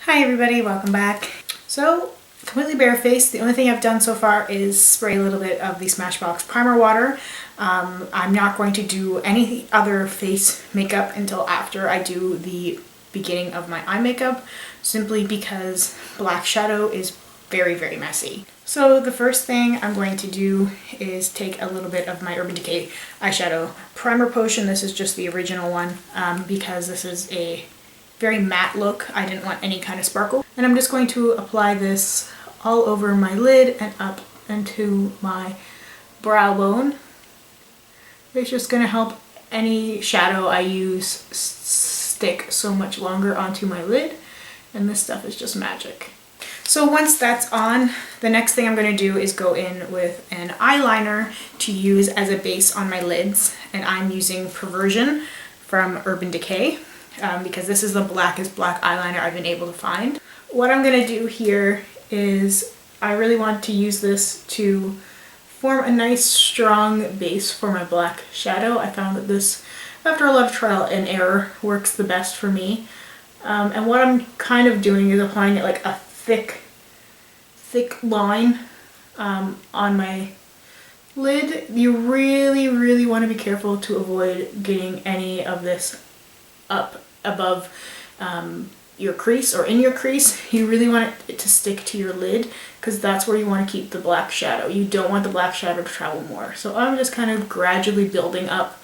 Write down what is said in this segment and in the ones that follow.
Hi everybody, welcome back. So, completely barefaced. The only thing I've done so far is spray a little bit of the Smashbox primer water. I'm not going to do any other face makeup until after I do the beginning of my eye makeup, simply because black shadow is very messy. So the first thing I'm going to do is take a little bit of my Urban Decay eyeshadow primer potion. This is just the original one because this is a very matte look. I didn't want any kind of sparkle. And I'm just going to apply this all over my lid and up into my brow bone. It's just going to help any shadow I use stick so much longer onto my lid. And this stuff is just magic. So once that's on, the next thing I'm going to do is go in with an eyeliner to use as a base on my lids. And I'm using Perversion from Urban Decay. Because this is the blackest black eyeliner I've been able to find. What I'm going to do here is I really want to use this to form a nice strong base for my black shadow. I found that this, after a lot of trial and error, works the best for me. And what I'm kind of doing is applying it like a thick line on my lid. You really want to be careful to avoid getting any of this up above your crease or in your crease. You really want it to stick to your lid because that's where you want to keep the black shadow. You don't want the black shadow to travel more. So I'm just kind of gradually building up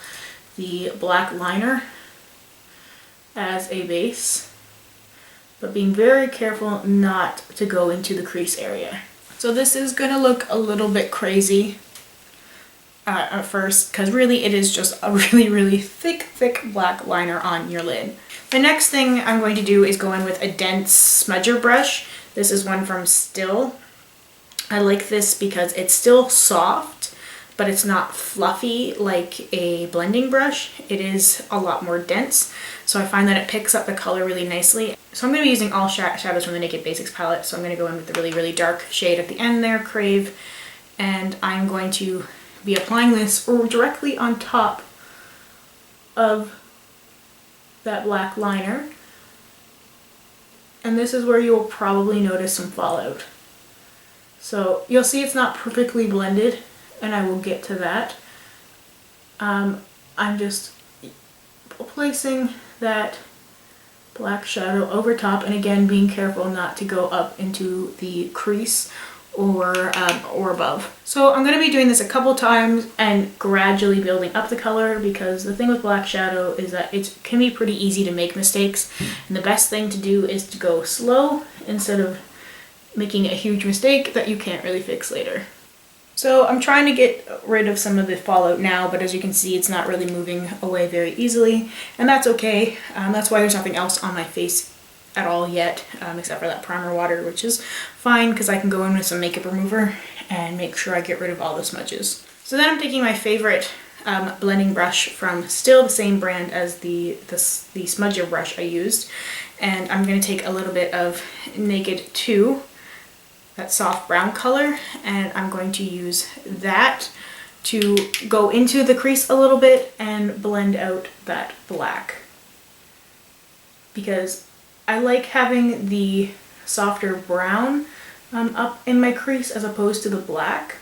the black liner as a base, but being very careful not to go into the crease area. So this is going to look a little bit crazy at first, because really it is just a really thick black liner on your lid. The next thing I'm going to do is go in with a dense smudger brush. This is one from Still. I like this because it's still soft, but it's not fluffy like a blending brush. It is a lot more dense, so I find that it picks up the color really nicely. So I'm going to be using all shadows from the Naked Basics palette, so I'm going to go in with the really dark shade at the end there, Crave, and I'm going to be applying this directly on top of that black liner. And this is where you will probably notice some fallout. So you'll see it's not perfectly blended, and I will get to that. I'm just placing that black shadow over top, and again being careful not to go up into the crease or above. So I'm going to be doing this a couple times and gradually building up the color, because the thing with black shadow is that it can be pretty easy to make mistakes, and the best thing to do is to go slow instead of making a huge mistake that you can't really fix later. So I'm trying to get rid of some of the fallout now, but as you can see it's not really moving away very easily, and that's okay. That's why there's nothing else on my face at all yet, except for that primer water, which is fine because I can go in with some makeup remover and make sure I get rid of all the smudges. So then I'm taking my favorite blending brush from Still, the same brand as the smudger brush I used, and I'm going to take a little bit of Naked 2, that soft brown color, and I'm going to use that to go into the crease a little bit and blend out that black, because I like having the softer brown up in my crease as opposed to the black.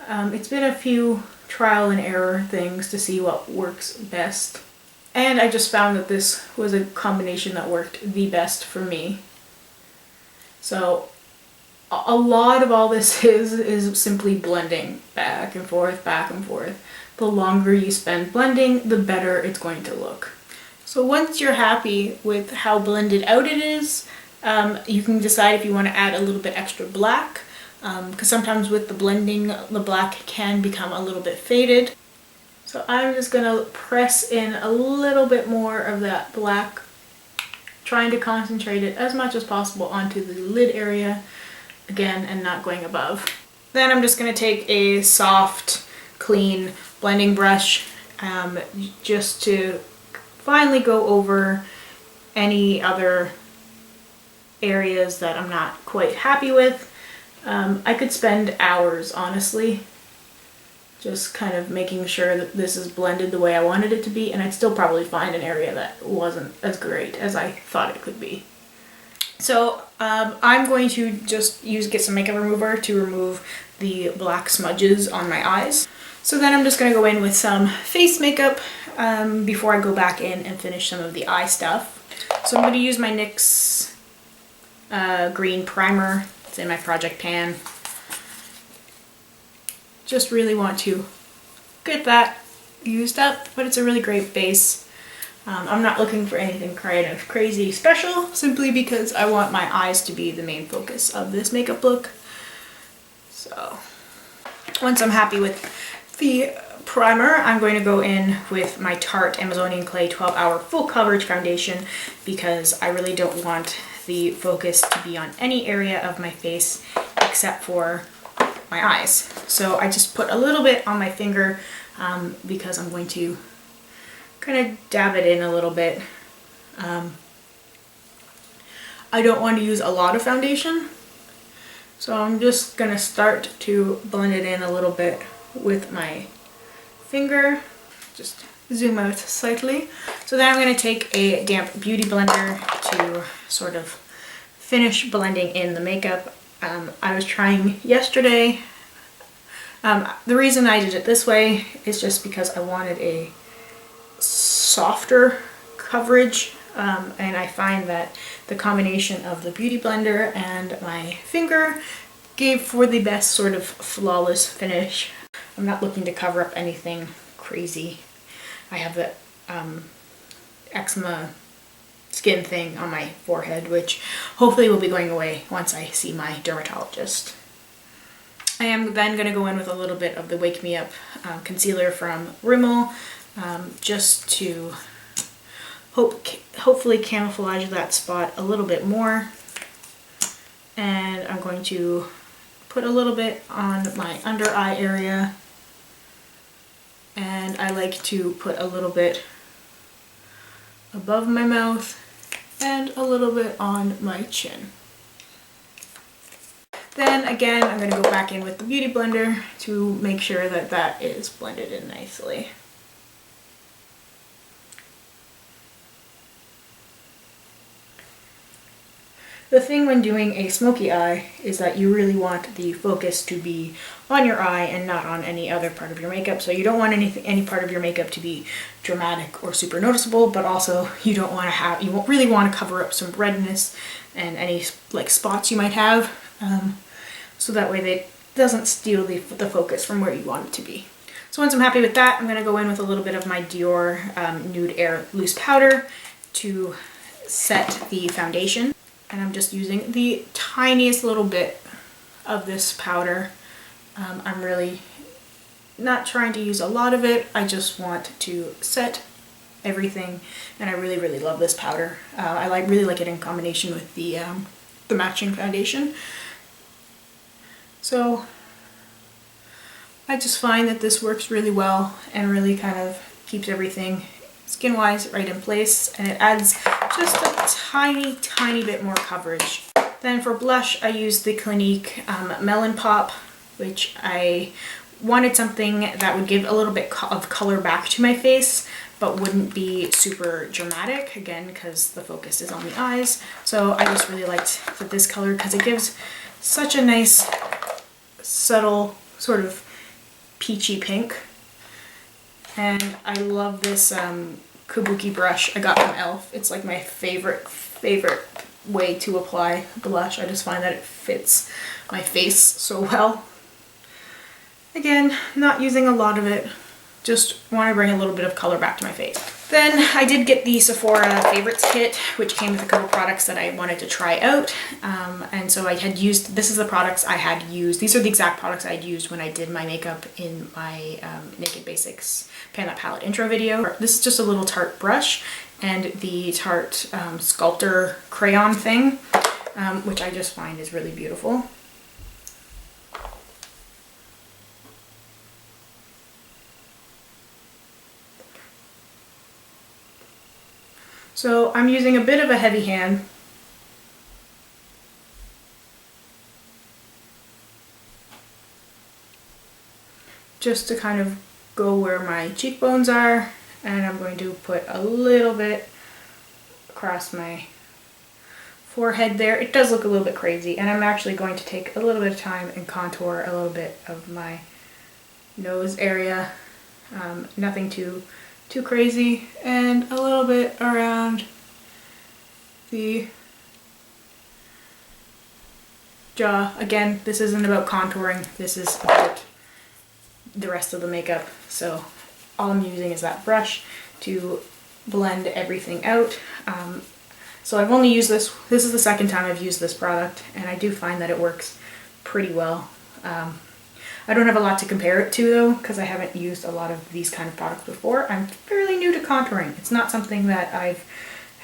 It's been a few trial and error things to see what works best, and I just found that this was a combination that worked the best for me. So a lot of all this is simply blending back and forth. The longer you spend blending, the better it's going to look. So once you're happy with how blended out it is, you can decide if you want to add a little bit extra black, because sometimes with the blending, the black can become a little bit faded. So I'm just going to press in a little bit more of that black, trying to concentrate it as much as possible onto the lid area, again, and not going above. Then I'm just going to take a soft, clean blending brush just to finally go over any other areas that I'm not quite happy with. I could spend hours, honestly, just kind of making sure that this is blended the way I wanted it to be, and I'd still probably find an area that wasn't as great as I thought it could be. So I'm going to just get some makeup remover to remove the black smudges on my eyes. So then I'm just going to go in with some face makeup before I go back in and finish some of the eye stuff. So I'm going to use my NYX green primer. It's in my project pan. Just really want to get that used up, but it's a really great base. I'm not looking for anything kind of crazy special, simply because I want my eyes to be the main focus of this makeup look. So once I'm happy with the primer, I'm going to go in with my Tarte Amazonian Clay 12-Hour Full Coverage Foundation, because I really don't want the focus to be on any area of my face except for my eyes. So I just put a little bit on my finger because I'm going to kind of dab it in a little bit. I don't want to use a lot of foundation, so I'm just going to start to blend it in a little bit with my finger. Just zoom out slightly. So then I'm going to take a damp beauty blender to sort of finish blending in the makeup. I was trying yesterday. The reason I did it this way is just because I wanted a softer coverage, and I find that the combination of the beauty blender and my finger gave for the best sort of flawless finish. I'm not looking to cover up anything crazy. I have the eczema skin thing on my forehead, which hopefully will be going away once I see my dermatologist. I am then going to go in with a little bit of the Wake Me Up concealer from Rimmel, just to hopefully camouflage that spot a little bit more. And I'm going to put a little bit on my under eye area, and I like to put a little bit above my mouth and a little bit on my chin. Then again, I'm going to go back in with the beauty blender to make sure that that is blended in nicely. The thing when doing a smoky eye is that you really want the focus to be on your eye and not on any other part of your makeup. So you don't want any part of your makeup to be dramatic or super noticeable, but also you won't really want to cover up some redness and any like spots you might have, so that way it doesn't steal the focus from where you want it to be. So once I'm happy with that, I'm going to go in with a little bit of my Dior Nude Air Loose Powder to set the foundation. And I'm just using the tiniest little bit of this powder. I'm really not trying to use a lot of it. I just want to set everything, and I really, really love this powder. I really like it in combination with the matching foundation. So I just find that this works really well and really kind of keeps everything skin-wise right in place, and it adds just a tiny bit more coverage. Then for blush, I used the Clinique Melon Pop, which I wanted something that would give a little bit of color back to my face, but wouldn't be super dramatic, again, because the focus is on the eyes. So I just really liked this color because it gives such a nice, subtle, sort of peachy pink. And I love this kabuki brush I got from Elle. It's like my favorite way to apply blush. I just find that it fits my face so well. Again, not using a lot of it, just want to bring a little bit of color back to my face. Then I did get the Sephora Favorites Kit, which came with a couple products that I wanted to try out. And so I had used, this is the products I had used. These are the exact products I had used when I did my makeup in my Naked Basics Pan That Palette intro video. This is just a little Tarte brush and the Tarte sculptor crayon thing, which I just find is really beautiful. So I'm using a bit of a heavy hand. Just to kind of go where my cheekbones are, and I'm going to put a little bit across my forehead there. It does look a little bit crazy, and I'm actually going to take a little bit of time and contour a little bit of my nose area. Nothing too crazy, and a little bit around the jaw. Again, this isn't about contouring, this is about the rest of the makeup. So all I'm using is that brush to blend everything out. So I've only used this is the second time I've used this product, and I do find that it works pretty well. I don't have a lot to compare it to though, because I haven't used a lot of these kind of products before. I'm fairly new to contouring. It's not something that I've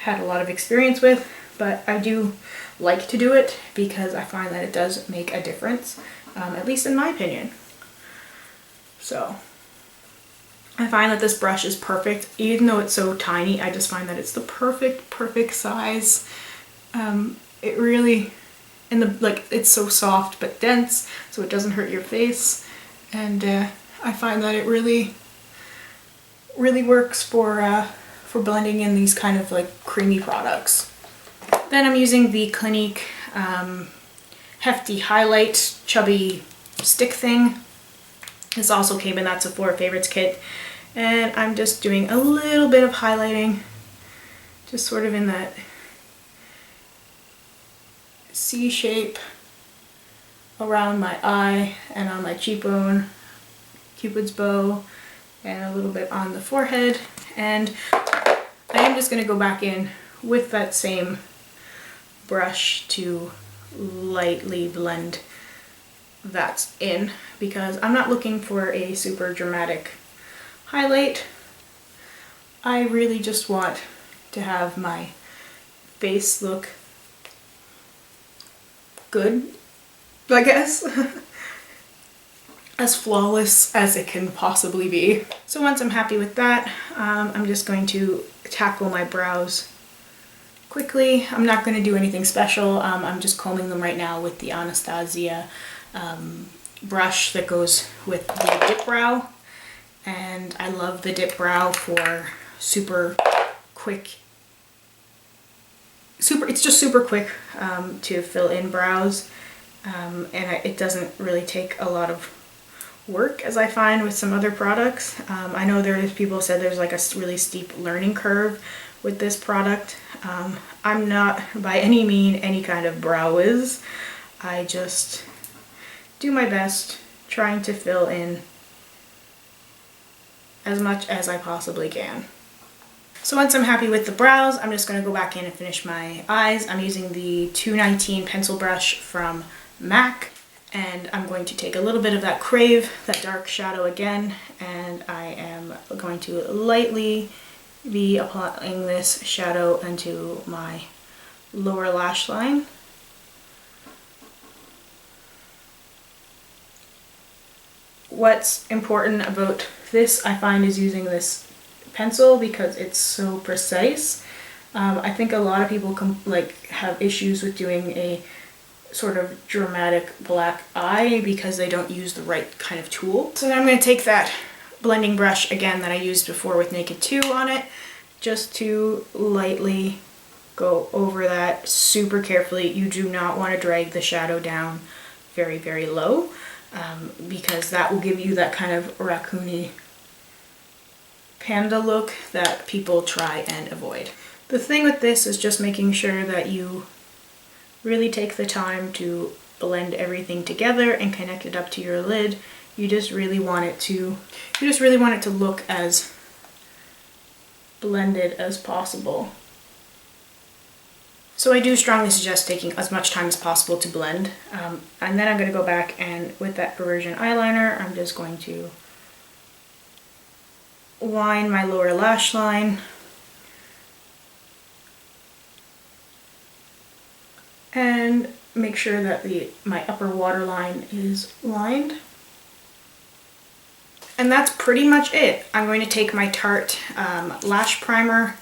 had a lot of experience with, but I do like to do it because I find that it does make a difference, at least in my opinion. So I find that this brush is perfect. Even though it's so tiny, I just find that it's the perfect size. It really, and it's so soft but dense, so it doesn't hurt your face. And I find that it really works for blending in these kind of like creamy products. Then I'm using the Clinique Hefty Highlight Chubby Stick thing. This also came in that Sephora Favorites kit. And I'm just doing a little bit of highlighting, just sort of in that C shape around my eye and on my cheekbone, Cupid's bow, and a little bit on the forehead. And I am just going to go back in with that same brush to lightly blend that in, because I'm not looking for a super dramatic highlight. I really just want to have my face look good, I guess. As flawless as it can possibly be. So once I'm happy with that, I'm just going to tackle my brows quickly. I'm not going to do anything special. I'm just combing them right now with the Anastasia brush that goes with the Dipbrow. And I love the Dipbrow for super quick, it's just super quick to fill in brows. And it doesn't really take a lot of work, as I find with some other products. I know there's people said there's like a really steep learning curve with this product. I'm not by any mean any kind of brow whiz. I just do my best trying to fill in as much as I possibly can. So once I'm happy with the brows, I'm just going to go back in and finish my eyes. I'm using the 219 pencil brush from MAC, and I'm going to take a little bit of that Crave, that dark shadow again, and I am going to lightly be applying this shadow into my lower lash line. What's important about this, I find, is using this pencil because it's so precise. I think a lot of people have issues with doing a sort of dramatic black eye because they don't use the right kind of tool. So now I'm going to take that blending brush again that I used before with Naked 2 on it, just to lightly go over that super carefully. You do not want to drag the shadow down very, very low, because that will give you that kind of raccoony panda look that people try and avoid. The thing with this is just making sure that you really take the time to blend everything together and connect it up to your lid. You just really want it to look as blended as possible. So I do strongly suggest taking as much time as possible to blend. And then I'm going to go back and with that Perversion eyeliner, I'm just going to line my lower lash line. And make sure that my upper waterline is lined. And that's pretty much it. I'm going to take my Tarte lash primer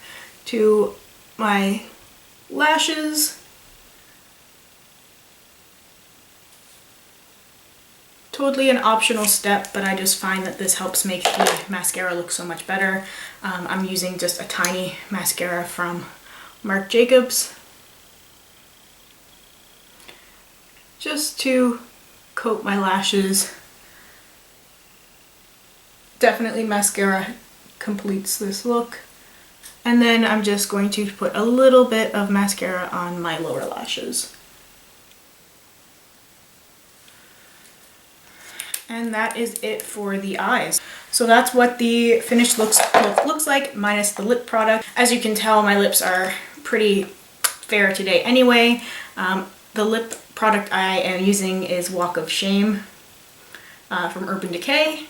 to my lashes. Totally an optional step, but I just find that this helps make the mascara look so much better. I'm using just a tiny mascara from Marc Jacobs. just to coat my lashes. Definitely mascara completes this look. And then I'm just going to put a little bit of mascara on my lower lashes. And that is it for the eyes. So that's what the finished look looks like, minus the lip product. As you can tell, my lips are pretty fair today anyway. The lip product I am using is Walk of Shame from Urban Decay,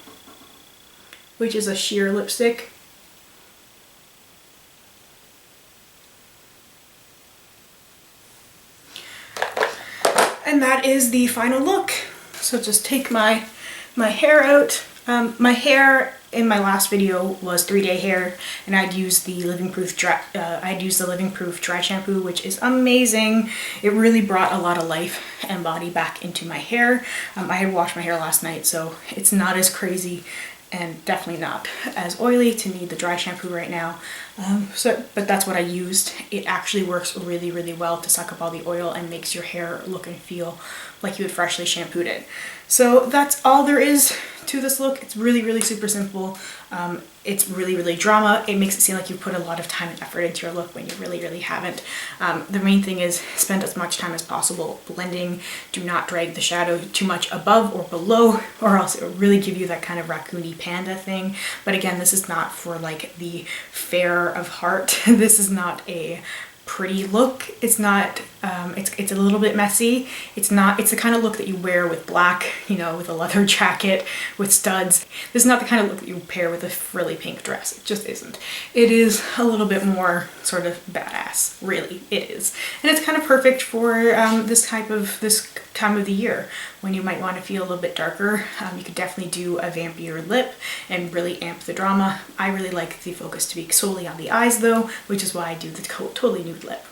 which is a sheer lipstick. And that is the final look. So just take my hair out. My hair in my last video was 3-day hair, and I'd used the Living Proof dry shampoo, which is amazing. It really brought a lot of life and body back into my hair. I had washed my hair last night, so it's not as crazy and definitely not as oily to need the dry shampoo right now. But that's what I used. It actually works really, really well to suck up all the oil and makes your hair look and feel like you had freshly shampooed it. So that's all there is to this look. It's really, really super simple. It's really, really drama. It makes it seem like you put a lot of time and effort into your look when you really, really haven't. The main thing is spend as much time as possible blending. Do not drag the shadow too much above or below, or else it will really give you that kind of raccoony panda thing. But again, this is not for like the fair of heart. This is not a pretty look. It's not, it's a little bit messy. It's the kind of look that you wear with black, you know, with a leather jacket, with studs. This is not the kind of look that you pair with a frilly pink dress. It just isn't. It is a little bit more sort of badass, really, it is. And it's kind of perfect for this time of the year when you might want to feel a little bit darker. You could definitely do a vampier lip and really amp the drama. I really like the focus to be solely on the eyes though, which is why I do the totally nude lip.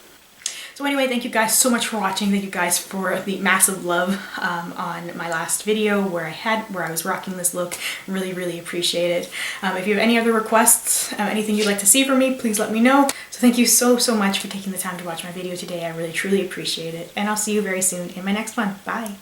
So anyway, thank you guys so much for watching. Thank you guys for the massive love on my last video where I was rocking this look. Really, really appreciate it. If you have any other requests, anything you'd like to see from me, please let me know. So thank you so, so much for taking the time to watch my video today. I really, truly appreciate it. And I'll see you very soon in my next one. Bye.